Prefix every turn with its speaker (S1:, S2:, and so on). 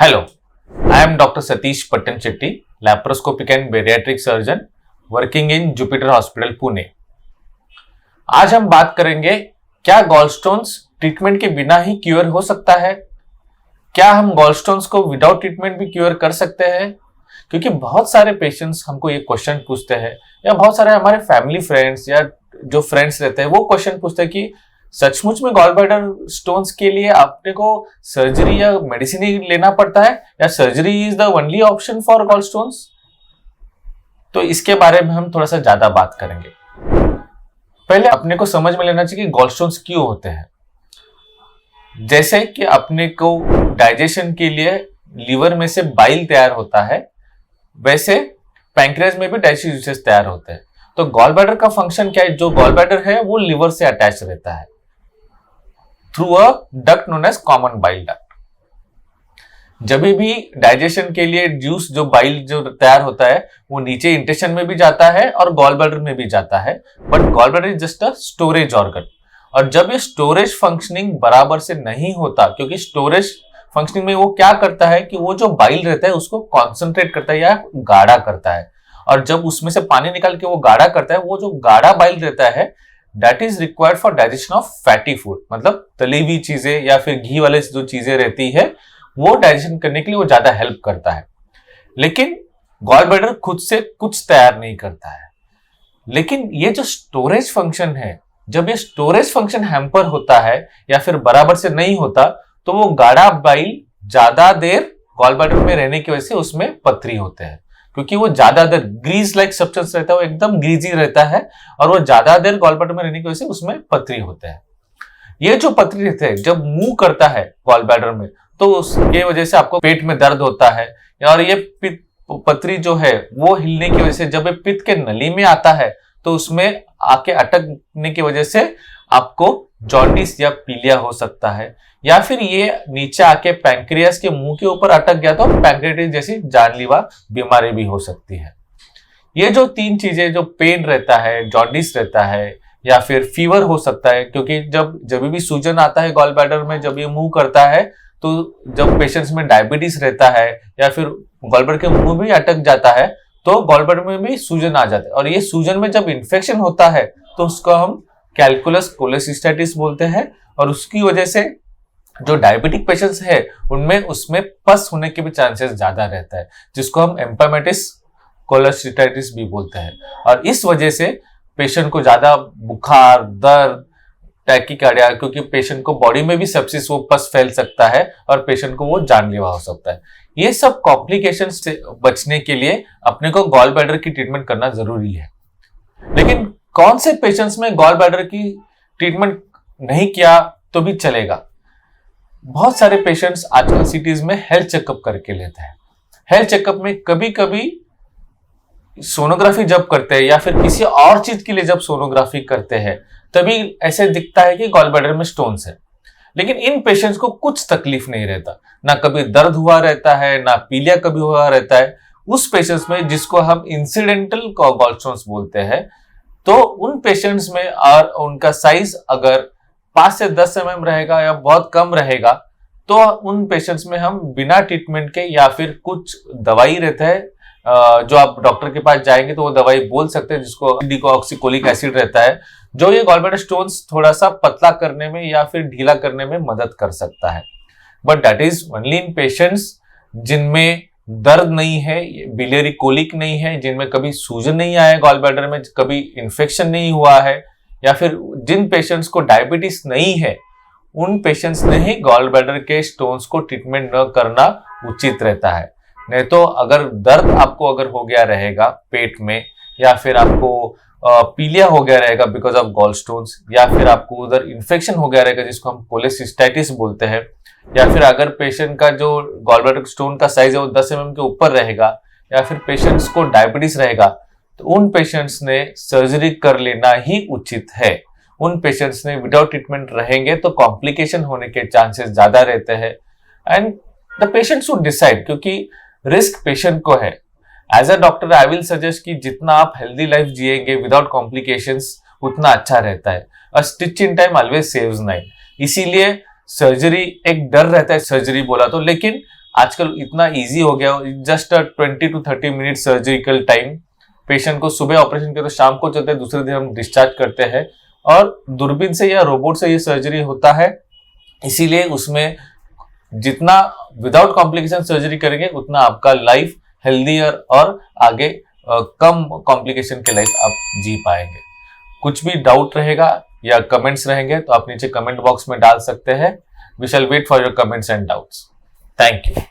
S1: Hello, I am Dr. Satish Pattan-Chetty, laparoscopic and bariatric surgeon working in Jupiter Hospital, Pune. आज हम बात करेंगे क्या गॉलस्टोन्स ट्रीटमेंट के बिना ही क्योर हो सकता है। क्या हम गॉलस्टोन्स को विदाउट ट्रीटमेंट भी क्योर कर सकते हैं? क्योंकि बहुत सारे पेशेंट्स हमको ये क्वेश्चन पूछते हैं या बहुत सारे हमारे फैमिली फ्रेंड्स या जो फ्रेंड्स रहते हैं वो क्वेश्चन पूछते हैं कि सचमुच में गॉल ब्लैडर स्टोन्स के लिए आपने को सर्जरी या मेडिसिन ही लेना पड़ता है या surgery is the only option for gall stones. तो इसके बारे में हम थोड़ा सा ज्यादा बात करेंगे। पहले अपने को समझ में लेना चाहिए कि गॉल स्टोन्स क्यों होते हैं। जैसे कि अपने को डाइजेशन के लिए लीवर में से बाइल तैयार होता है, वैसे पैंक्रियाज में भी डाइजेस्टिव जूसेस तैयार होते हैं। तो गॉल ब्लैडर का फंक्शन क्या है? जो गॉल ब्लैडर है वो लीवर से अटैच रहता है through a duct known as common bile duct. जब भी डाइजेशन के लिए जूस जो बाइल जो तैयार होता है वो नीचे इंटेस्टाइन में भी जाता है और गॉल ब्लैडर में भी जाता है, but gall bladder is just a storage organ. और जब ये स्टोरेज फंक्शनिंग बराबर से नहीं होता, क्योंकि स्टोरेज फंक्शनिंग में वो क्या करता है कि वो जो बाइल रहता है उसको कॉन्सेंट्रेट करता है या गाढ़ा करता है, और जब उसमें से पानी निकाल के वो गाढ़ा करता है, वो जो गाढ़ा बाइल रहता है that is required for digestion of fatty food, मतलब तली हुई चीजें या फिर घी वाले जो चीजें रहती है वो डाइजेशन करने के लिए वो ज्यादा हेल्प करता है। लेकिन गॉल ब्लैडर खुद से कुछ तैयार नहीं करता है। लेकिन ये जो स्टोरेज फंक्शन है, जब ये स्टोरेज फंक्शन हैम्पर होता है या फिर बराबर से नहीं होता, तो वो गाढ़ा बाइल ज्यादा देर गॉल ब्लैडर में रहने की वजह से उसमें पथरी होते हैं, क्योंकि वो ज्यादा देर ग्रीज लाइक सब्सटेंस रहता है, वो एकदम ग्रीजी रहता है और वो ज्यादा देर गॉल ब्लैडर में रहने की वजह से उसमें पथरी होते हैं। ये जो पथरी रहते हैं जब मूव करता है गॉल ब्लैडर में, तो उसके वजह से आपको पेट में दर्द होता है, और ये पथरी जो है वो हिलने की वजह से जब ये पित्त के नली में आता है तो उसमें आके अटकने की वजह से आपको जॉन्डिस या पीलिया हो सकता है, या फिर ये नीचे आके पैंक्रियास के मुंह के ऊपर अटक गया तो पैंक्रियाटिस जैसी जानलेवा बीमारी भी हो सकती है। ये जो तीन चीजें, जो पेन रहता है, जॉन्डिस रहता है या फिर फीवर हो सकता है, क्योंकि जब भी सूजन आता है गॉल ब्लैडर में, जब ये मूव करता है, तो जब पेशेंट्स में डायबिटीज रहता है या फिर गॉल ब्लैडर के मुंह भी अटक जाता है तो गॉल ब्लैडर में भी सूजन आ जाता है, और ये सूजन में जब इन्फेक्शन होता है तो उसको हम कैलकुलस कोलेसिस्टाइटिस बोलते हैं, और उसकी वजह से जो डायबिटिक पेशेंट्स है उनमें उसमें पस होने के भी चांसेस ज्यादा रहता है, जिसको हम एम्पाइमेटिस कोलेसिस्टाइटिस भी बोलते हैं। और इस वजह से पेशेंट को ज्यादा बुखार, दर्द, टैकीकार्डिया, क्योंकि पेशेंट को बॉडी में भी सेप्सिस, वो पस फैल सकता है और पेशेंट को वो जानलेवा हो सकता है। ये सब कॉम्प्लिकेशन से बचने के लिए अपने को गॉल ब्लैडर की ट्रीटमेंट करना जरूरी है। लेकिन कौन से पेशेंट्स में गॉल ब्लैडर की ट्रीटमेंट नहीं किया तो भी चलेगा? बहुत सारे पेशेंट्स आजकल सिटीज में हेल्थ चेकअप करके लेते हैं। हेल्थ चेकअप में कभी कभी सोनोग्राफी जब करते हैं या फिर किसी और चीज के लिए जब सोनोग्राफी करते हैं तभी ऐसे दिखता है कि गॉल ब्लैडर में स्टोन्स है। लेकिन इन पेशेंट्स को कुछ तकलीफ नहीं रहता, ना कभी दर्द हुआ रहता है, ना पीलिया कभी हुआ रहता है। उस पेशेंट्स में जिसको हम इंसिडेंटल गॉल स्टोन्स बोलते हैं, तो उन पेशेंट्स में और उनका साइज अगर 5 से 10 mm रहेगा या बहुत कम रहेगा, तो उन पेशेंट्स में हम बिना ट्रीटमेंट के या फिर कुछ दवाई रहता है जो आप डॉक्टर के पास जाएंगे तो वो दवाई बोल सकते हैं, जिसको डिऑक्सीकोलिक एसिड रहता है, जो ये गॉल ब्लैडर स्टोन्स थोड़ा सा पतला करने में या फिर ढीला करने में मदद कर सकता है। But that is only in patients जिनमें दर्द नहीं है, बिलियरी कोलिक नहीं है, जिनमें कभी सूजन नहीं आया गॉल ब्लैडर में, कभी इन्फेक्शन नहीं हुआ है, या फिर जिन पेशेंट्स को डायबिटीज नहीं है, उन पेशेंट्स ने ही गॉल ब्लैडर के स्टोन्स को ट्रीटमेंट न करना उचित रहता है। नहीं तो अगर दर्द आपको अगर हो गया रहेगा पेट में, या फिर आपको पीलिया हो गया रहेगा बिकॉज ऑफ गॉल स्टोन्स, या फिर आपको उधर इन्फेक्शन हो गया रहेगा जिसको हम कोलेसिस्टाइटिस बोलते हैं, या फिर अगर पेशेंट का जो गॉल ब्लैडर स्टोन का साइज है वो 10 mm के ऊपर रहेगा, या फिर पेशेंट्स को डायबिटीज रहेगा, तो उन पेशेंट्स ने सर्जरी कर लेना ही उचित है। उन पेशेंट्स ने विदाउट ट्रीटमेंट रहेंगे तो कॉम्प्लिकेशन होने के चांसेस ज्यादा रहते हैं, and the patient should decide, क्योंकि रिस्क पेशेंट को है। As a doctor I will suggest कि जितना आप हेल्दी लाइफ जिएंगे विदाउट कॉम्प्लिकेशंस उतना अच्छा रहता है। A stitch in time always saves nine. इसीलिए सर्जरी एक डर रहता है सर्जरी बोला तो, लेकिन आजकल इतना इजी हो गया, just 20 to 30 minute surgical time. Patient को सुबह ऑपरेशन करते तो शाम को चलते हैं, दूसरे दिन हम डिस्चार्ज करते हैं, और दूरबीन से या रोबोट से ये सर्जरी होता है। इसीलिए उसमें जितना विदाउट कॉम्प्लिकेशन सर्जरी करेंगे उतना आपका लाइफ हेल्दियर और आगे कम कॉम्प्लिकेशन के लाइफ आप जी पाएंगे। कुछ भी डाउट रहेगा या कमेंट्स रहेंगे तो आप नीचे कमेंट बॉक्स में डाल सकते हैं। We shall wait for your comments and doubts. Thank you.